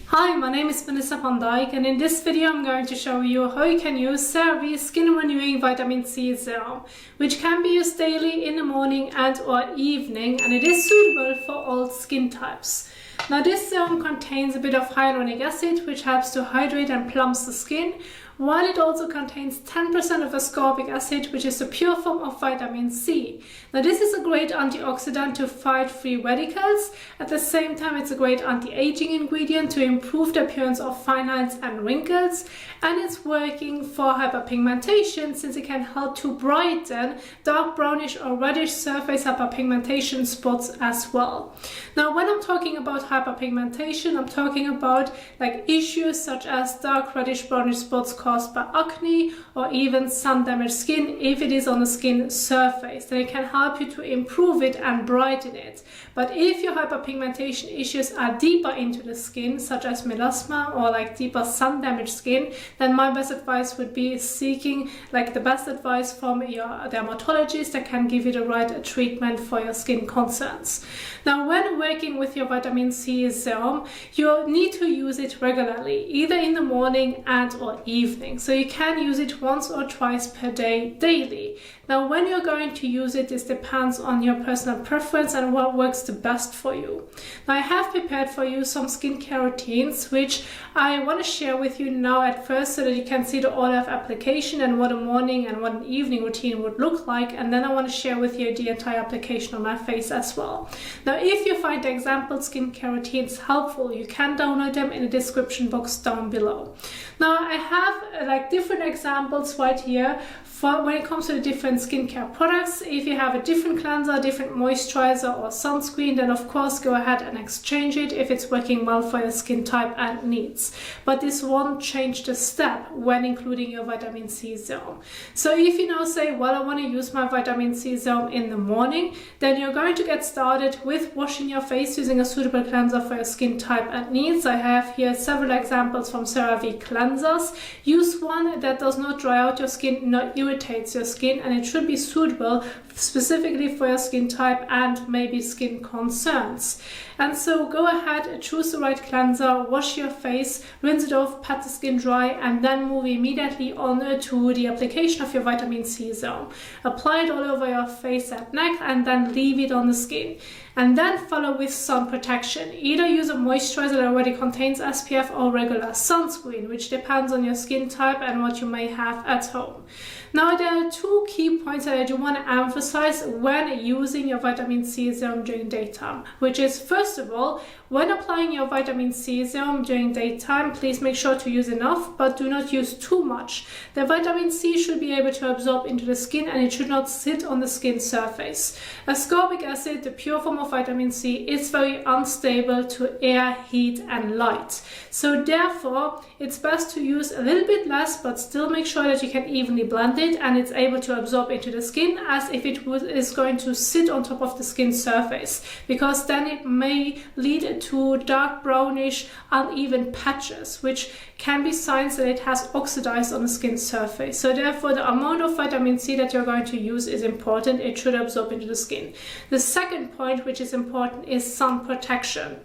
Hi, my name is Vanessa van Dijk, and in this video I'm going to show you how you can use CeraVe Skin Renewing Vitamin C Serum, which can be used daily in the morning and or evening, and it is suitable for all skin types. Now this serum contains a bit of hyaluronic acid, which helps to hydrate and plumps the skin, while it also contains 10% of ascorbic acid, which is a pure form of vitamin C. Now this is a great antioxidant to fight free radicals. At the same time, it's a great anti-aging ingredient to improve the appearance of fine lines and wrinkles, and it's working for hyperpigmentation since it can help to brighten dark brownish or reddish surface hyperpigmentation spots as well. Now when I'm talking about hyperpigmentation, I'm talking about like issues such as dark reddish brownish spots caused by acne or even sun damaged skin. If it is on the skin surface, then it can help you to improve it and brighten it. But if your hyperpigmentation issues are deeper into the skin, such as melasma or like deeper sun damaged skin, then my best advice would be seeking like the best advice from your dermatologist that can give you the right treatment for your skin concerns. Now when working with your vitamin C serum, you need to use it regularly, either in the morning and or evening. So you can use it once or twice per day daily. Now when you're going to use it, this depends on your personal preference and what works the best for you. Now I have prepared for you some skincare routines which I want to share with you now at first, so that you can see the order of application and what a morning and what an evening routine would look like, and then I want to share with you the entire application on my face as well. Now if you find the example skincare routines helpful, you can download them in the description box down below. Now I have like different examples right here for when it comes to the different skincare products. If you have a different cleanser, different moisturizer or sunscreen, then of course go ahead and exchange it if it's working well for your skin type and needs. But this won't change the step when including your vitamin C serum. So if you now say, well, I want to use my vitamin C serum in the morning, then you're going to get started with washing your face using a suitable cleanser for your skin type and needs. I have here several examples from CeraVe cleansers. Use one that does not dry out your skin, not irritates your skin, and it should be suitable specifically for your skin type and maybe skin concerns. And so go ahead, choose the right cleanser, wash your face, rinse it off, pat the skin dry, and then move immediately on to the application of your vitamin C serum. Apply it all over your face and neck and then leave it on the skin. And then follow with sun protection. Either use a moisturizer that already contains SPF or regular sunscreen, which depends on your skin type and what you may have at home. Now there are two key points that I do want to emphasize when using your vitamin C serum during daytime, which is first of all, when applying your vitamin C serum during daytime, please make sure to use enough, but do not use too much. The vitamin C should be able to absorb into the skin and it should not sit on the skin surface. Ascorbic acid, the pure form of vitamin C, is very unstable to air, heat and light. So therefore, it's best to use a little bit less, but still make sure that you can evenly blend it and it's able to absorb into the skin as if it is going to sit on top of the skin surface, because then it may lead to dark brownish uneven patches, which can be signs that it has oxidized on the skin surface. So therefore the amount of vitamin C that you're going to use is important. It should absorb into the skin. The second point which is important is sun protection.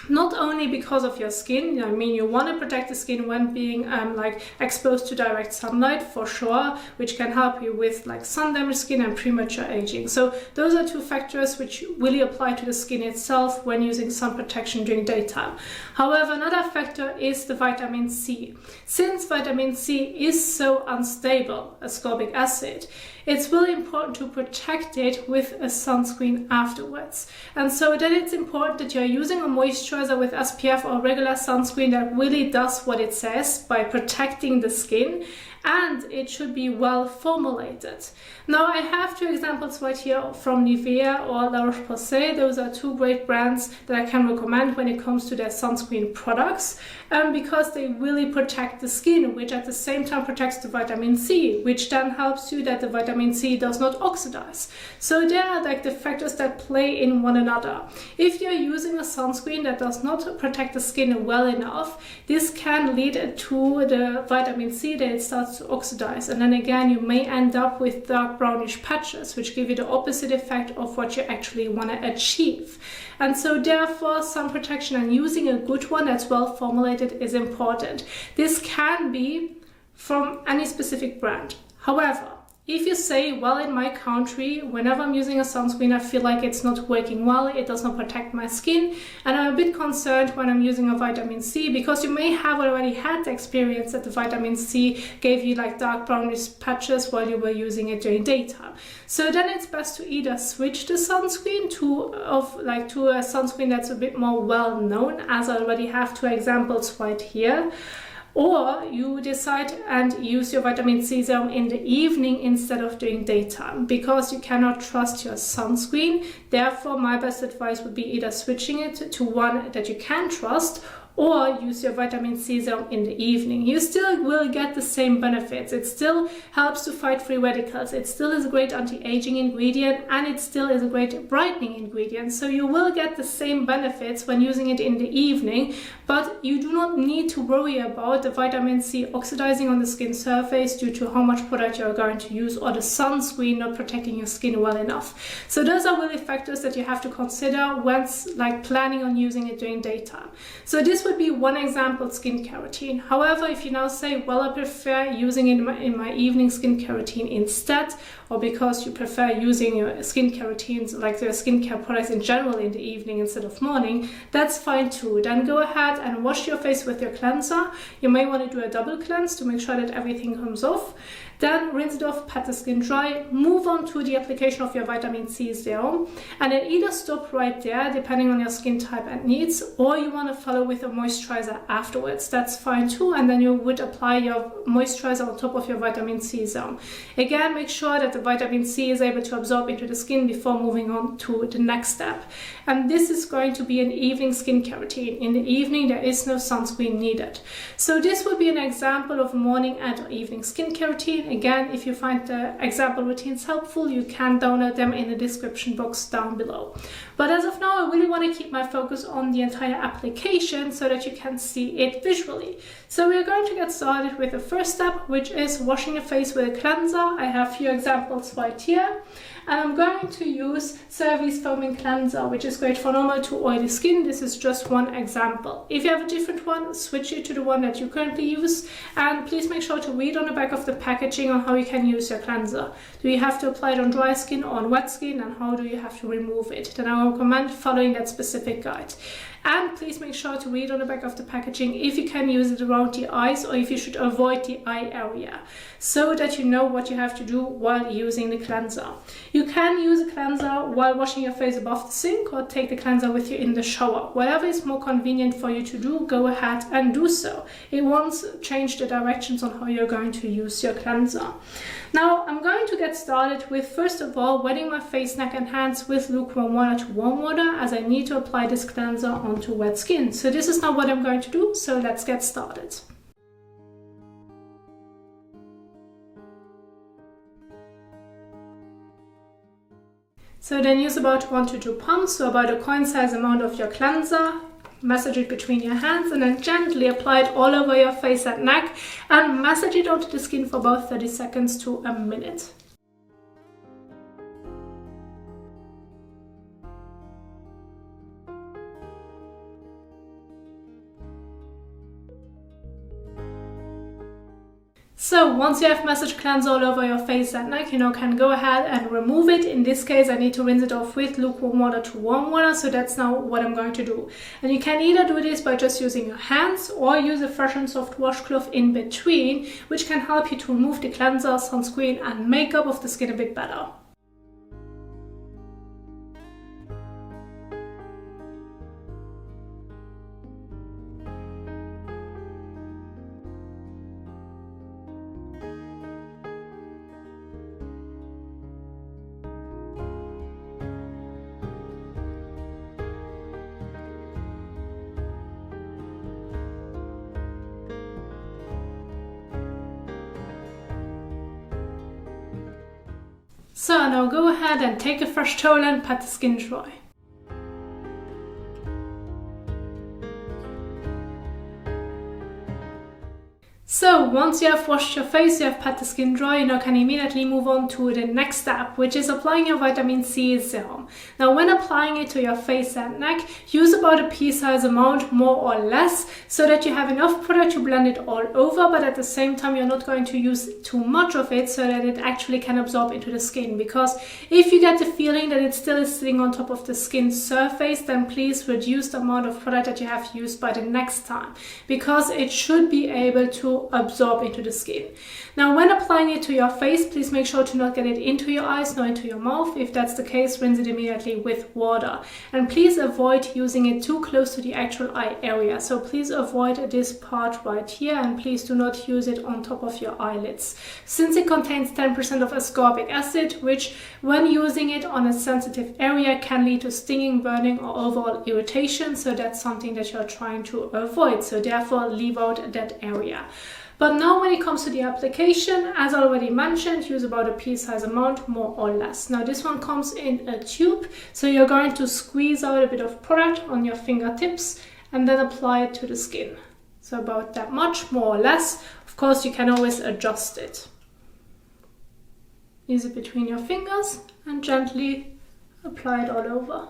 Not only because of your skin, I mean, you want to protect the skin when being like exposed to direct sunlight for sure, which can help you with like sun damaged skin and premature aging. So those are two factors which really apply to the skin itself when using sun protection during daytime. However, another factor is the vitamin C. Since vitamin C is so unstable, ascorbic acid, it's really important to protect it with a sunscreen afterwards. And so then it's important that you're using a moisturizer with SPF or regular sunscreen that really does what it says by protecting the skin, and it should be well formulated. Now I have two examples right here from Nivea or La Roche-Posay. Those are two great brands that I can recommend when it comes to their sunscreen products, because they really protect the skin, which at the same time protects the vitamin C, which then helps you that the vitamin C does not oxidize. So they are like the factors that play in one another. If you're using a sunscreen that does not protect the skin well enough, this can lead to the vitamin C that it starts starts to oxidize, and then again you may end up with dark brownish patches, which give you the opposite effect of what you actually want to achieve. And so therefore sun protection and using a good one that's well formulated is important. This can be from any specific brand. However, if you say, well, in my country, whenever I'm using a sunscreen, I feel like it's not working well, it does not protect my skin, and I'm a bit concerned when I'm using a vitamin C, because you may have already had the experience that the vitamin C gave you like dark brownish patches while you were using it during daytime. So then it's best to either switch the sunscreen to a sunscreen that's a bit more well known, as I already have 2 examples right here. Or you decide and use your vitamin C serum in the evening instead of during daytime, because you cannot trust your sunscreen. Therefore, my best advice would be either switching it to one that you can trust, or use your vitamin C serum in the evening. You still will get the same benefits. It still helps to fight free radicals. It still is a great anti-aging ingredient, and it still is a great brightening ingredient. So you will get the same benefits when using it in the evening, but you do not need to worry about the vitamin C oxidizing on the skin surface due to how much product you're going to use, or the sunscreen not protecting your skin well enough. So those are really factors that you have to consider when planning on using it during daytime. So this would be one example, skincare routine. However, if you now say, well, I prefer using it in my evening skincare routine instead, or because you prefer using your skincare routines, like the skincare products in general, in the evening instead of morning, that's fine too. Then go ahead and wash your face with your cleanser. You may want to do a double cleanse to make sure that everything comes off. Then rinse it off, pat the skin dry, move on to the application of your vitamin C serum, and then either stop right there depending on your skin type and needs, or you want to follow with a moisturizer afterwards. That's fine too, and then you would apply your moisturizer on top of your vitamin C serum. Again, make sure that the vitamin C is able to absorb into the skin before moving on to the next step. And this is going to be an evening skincare routine. In the evening, there is no sunscreen needed. So this would be an example of a morning and or evening skincare routine. Again, if you find the example routines helpful, you can download them in the description box down below. But as of now, I really want to keep my focus on the entire application so that you can see it visually. So we're going to get started with the first step, which is washing the face with a cleanser. I have a few examples right here. And I'm going to use CeraVe's Foaming Cleanser, which is great for normal to oily skin. This is just one example. If you have a different one, switch it to the one that you currently use. And please make sure to read on the back of the packaging on how you can use your cleanser. Do you have to apply it on dry skin or on wet skin, and how do you have to remove it? Then I recommend following that specific guide. And please make sure to read on the back of the packaging if you can use it around the eyes, or if you should avoid the eye area, so that you know what you have to do while using the cleanser. You can use a cleanser while washing your face above the sink, or take the cleanser with you in the shower. Whatever is more convenient for you to do, go ahead and do so. It won't change the directions on how you're going to use your cleanser. Now I'm going to get started with, first of all, wetting my face, neck and hands with lukewarm water to warm water, as I need to apply this cleanser onto wet skin. So this is not what I'm going to do, so let's get started. So then use about 1 to 2 pumps, so about a coin size amount of your cleanser. Massage it between your hands and then gently apply it all over your face and neck, and massage it onto the skin for about 30 seconds to a minute. So once you have massage cleanser all over your face and neck, you can go ahead and remove it. In this case, I need to rinse it off with lukewarm water to warm water, so that's now what I'm going to do. And you can either do this by just using your hands, or use a fresh and soft washcloth in between, which can help you to remove the cleanser, sunscreen and makeup of the skin a bit better. So now go ahead and take a fresh towel and pat the skin dry. So once you have washed your face, you have pat the skin dry, you now can immediately move on to the next step, which is applying your vitamin C serum. Now when applying it to your face and neck, use about a pea-sized amount, more or less, so that you have enough product to blend it all over, but at the same time you're not going to use too much of it so that it actually can absorb into the skin. Because if you get the feeling that it still is sitting on top of the skin surface, then please reduce the amount of product that you have used by the next time, because it should be able to absorb into the skin. Now when applying it to your face, please make sure to not get it into your eyes nor into your mouth. If that's the case, rinse it immediately with water. And please avoid using it too close to the actual eye area. So please avoid this part right here, and please do not use it on top of your eyelids, since it contains 10% of ascorbic acid, which when using it on a sensitive area can lead to stinging, burning or overall irritation. So that's something that you're trying to avoid. So therefore leave out that area. But now when it comes to the application, as already mentioned, use about a pea-sized amount, more or less. Now this one comes in a tube, so you're going to squeeze out a bit of product on your fingertips and then apply it to the skin. So about that much, more or less. Of course, you can always adjust it. Use it between your fingers and gently apply it all over.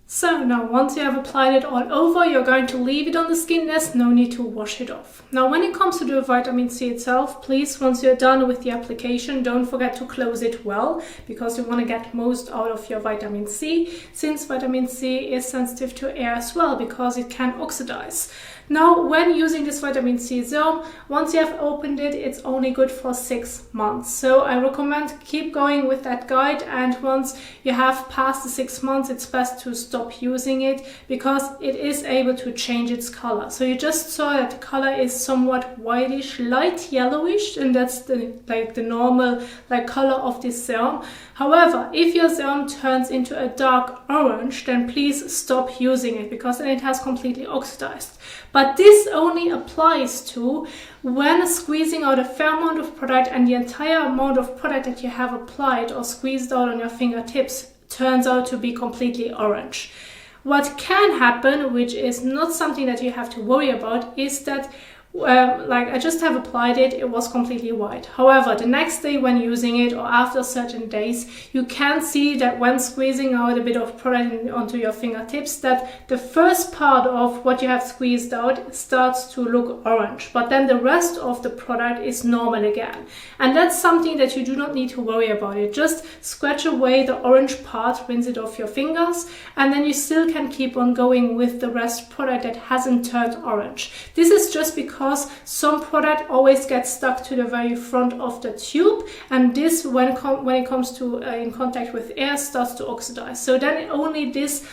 So now once you have applied it all over, you're going to leave it on the skin. There's no need to wash it off. Now when it comes to the vitamin C itself, please, once you're done with the application, don't forget to close it well, because you want to get most out of your vitamin C, since vitamin C is sensitive to air as well, because it can oxidize. Now when using this vitamin C serum, once you have opened it, it's only good for 6 months. So I recommend keep going with that guide, and once you have passed the 6 months, it's best to stop using it, because it is able to change its color. So you just saw that the color is somewhat whitish, light yellowish, and that's the normal color of this serum. However, if your serum turns into a dark orange, then please stop using it, because then it has completely oxidized. But this only applies to when squeezing out a fair amount of product and the entire amount of product that you have applied or squeezed out on your fingertips turns out to be completely orange. What can happen, which is not something that you have to worry about, is that I just have applied it, it was completely white. However, the next day when using it, or after certain days, you can see that when squeezing out a bit of product onto your fingertips, that the first part of what you have squeezed out starts to look orange, but then the rest of the product is normal again. And that's something that you do not need to worry about. You just scratch away the orange part, rinse it off your fingers, and then you still can keep on going with the rest product that hasn't turned orange. This is just because some product always gets stuck to the very front of the tube, and this when it comes to in contact with air starts to oxidize. So then only this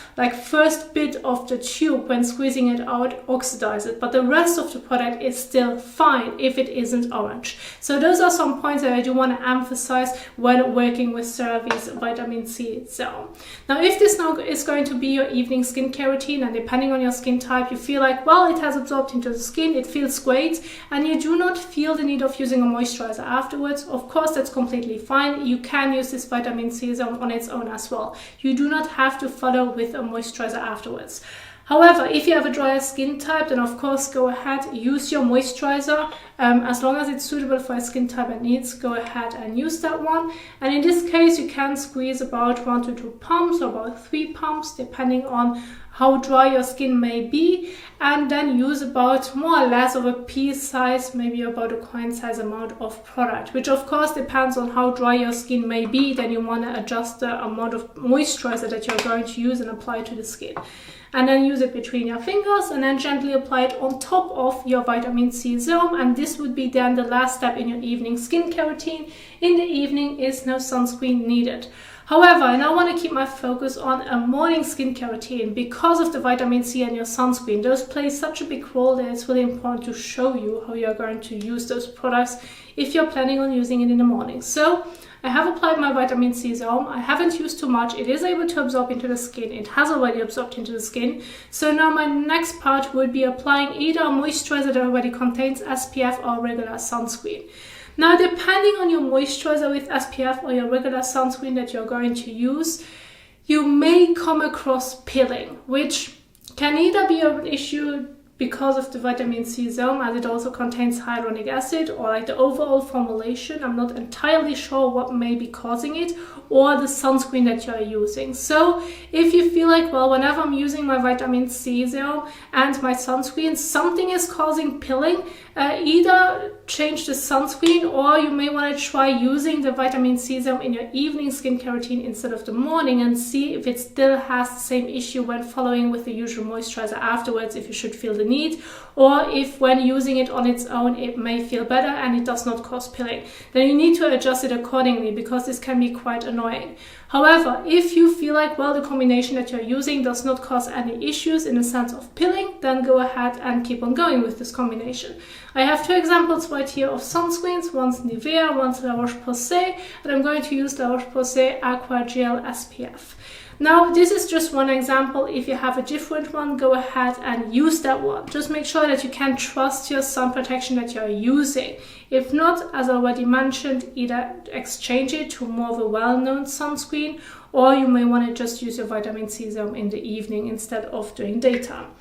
first bit of the tube when squeezing it out oxidizes, but the rest of the product is still fine if it isn't orange. So those are some points that I do want to emphasize when working with CeraVe's vitamin C serum. Now if this now is going to be your evening skincare routine, and depending on your skin type you feel like, well, it has absorbed into the skin, it feels great, and you do not feel the need of using a moisturizer afterwards, of course that's completely fine. You can use this vitamin C serum on its own as well. You do not have to follow with a moisturizer afterwards. However, if you have a drier skin type, then of course go ahead, use your moisturizer. As long as it's suitable for a skin type and needs, go ahead and use that one. And in this case, you can squeeze about 1 to 2 pumps or about 3 pumps, depending on how dry your skin may be, and then use about more or less of a pea size, maybe about a coin size amount of product, which of course depends on how dry your skin may be. Then you want to adjust the amount of moisturizer that you're going to use and apply to the skin. And then use it between your fingers and then gently apply it on top of your vitamin C serum. And this would be then the last step in your evening skincare routine. In the evening is no sunscreen needed. However, I now want to keep my focus on a morning skincare routine because of the vitamin C and your sunscreen. Those play such a big role that it's really important to show you how you're going to use those products if you're planning on using it in the morning. So I have applied my vitamin C serum. I haven't used too much. It is able to absorb into the skin. It has already absorbed into the skin. So now my next part would be applying either a moisturizer that already contains SPF or regular sunscreen. Now, depending on your moisturizer with SPF or your regular sunscreen that you're going to use, you may come across pilling, which can either be an issue because of the vitamin C serum, as it also contains hyaluronic acid, or like the overall formulation. I'm not entirely sure what may be causing it, or the sunscreen that you're using. So if you feel like, well, whenever I'm using my vitamin C serum and my sunscreen, something is causing pilling, either change the sunscreen, or you may want to try using the vitamin C serum in your evening skincare routine instead of the morning, and see if it still has the same issue when following with the usual moisturizer afterwards, if you should feel the need, or if when using it on its own it may feel better and it does not cause pilling. Then you need to adjust it accordingly, because this can be quite annoying. However, if you feel like, well, the combination that you're using does not cause any issues in the sense of pilling, then go ahead and keep on going with this combination. I have two examples right here of sunscreens, one's Nivea, one's La Roche-Posay, and I'm going to use La Roche-Posay Aquagel SPF. Now, this is just one example. If you have a different one, go ahead and use that one. Just make sure that you can trust your sun protection that you're using. If not, as already mentioned, either exchange it to more of a well-known sunscreen, or you may want to just use your vitamin C serum in the evening instead of during daytime.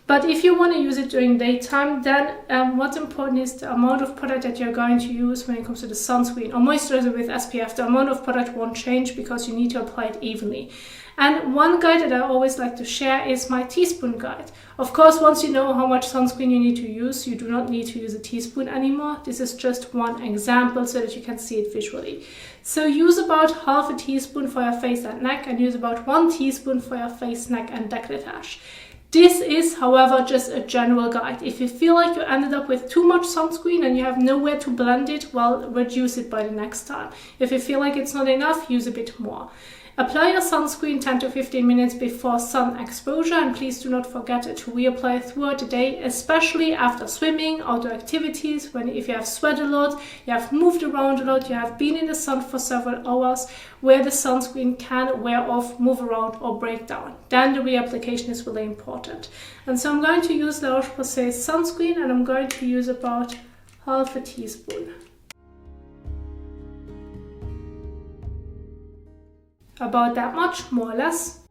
But if you want to use it during daytime, then what's important is the amount of product that you're going to use when it comes to the sunscreen or moisturizer with SPF. The amount of product won't change because you need to apply it evenly. And one guide that I always like to share is my teaspoon guide. Of course, once you know how much sunscreen you need to use, you do not need to use a teaspoon anymore. This is just one example so that you can see it visually. So use about half a teaspoon for your face and neck, and use about 1 teaspoon for your face, neck and décolletage. This is, however, just a general guide. If you feel like you ended up with too much sunscreen and you have nowhere to blend it, well, reduce it by the next time. If you feel like it's not enough, use a bit more. Apply your sunscreen 10 to 15 minutes before sun exposure, and please do not forget to reapply throughout the day, especially after swimming, outdoor activities, if you have sweat a lot, you have moved around a lot, you have been in the sun for several hours, where the sunscreen can wear off, move around or break down. Then the reapplication is really important. And so I'm going to use La Roche-Posay sunscreen, and I'm going to use about half a teaspoon. About that much, more or less.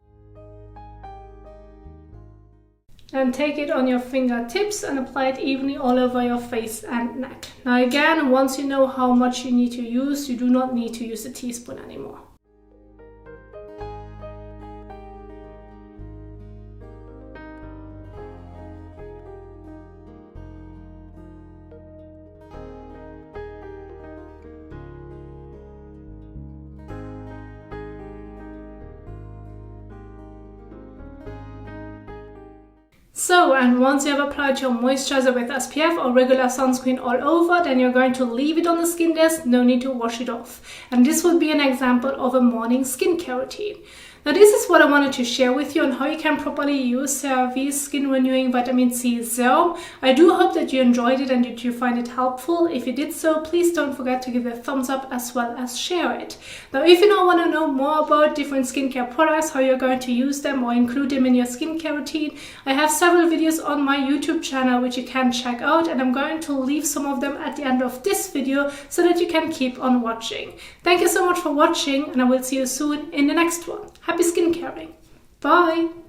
And take it on your fingertips and apply it evenly all over your face and neck. Now again, once you know how much you need to use, you do not need to use a teaspoon anymore. So, and once you have applied your moisturizer with SPF or regular sunscreen all over, then you're going to leave it on the skin desk, no need to wash it off. And this would be an example of a morning skincare routine. Now, this is what I wanted to share with you on how you can properly use CeraVe Skin Renewing Vitamin C Serum. I do hope that you enjoyed it and that you find it helpful. If you did so, please don't forget to give it a thumbs up as well as share it. Now, if you now want to know more about different skincare products, how you're going to use them or include them in your skincare routine, I have several videos on my YouTube channel which you can check out, and I'm going to leave some of them at the end of this video so that you can keep on watching. Thank you so much for watching, and I will see you soon in the next one. Happy skincaring. Bye!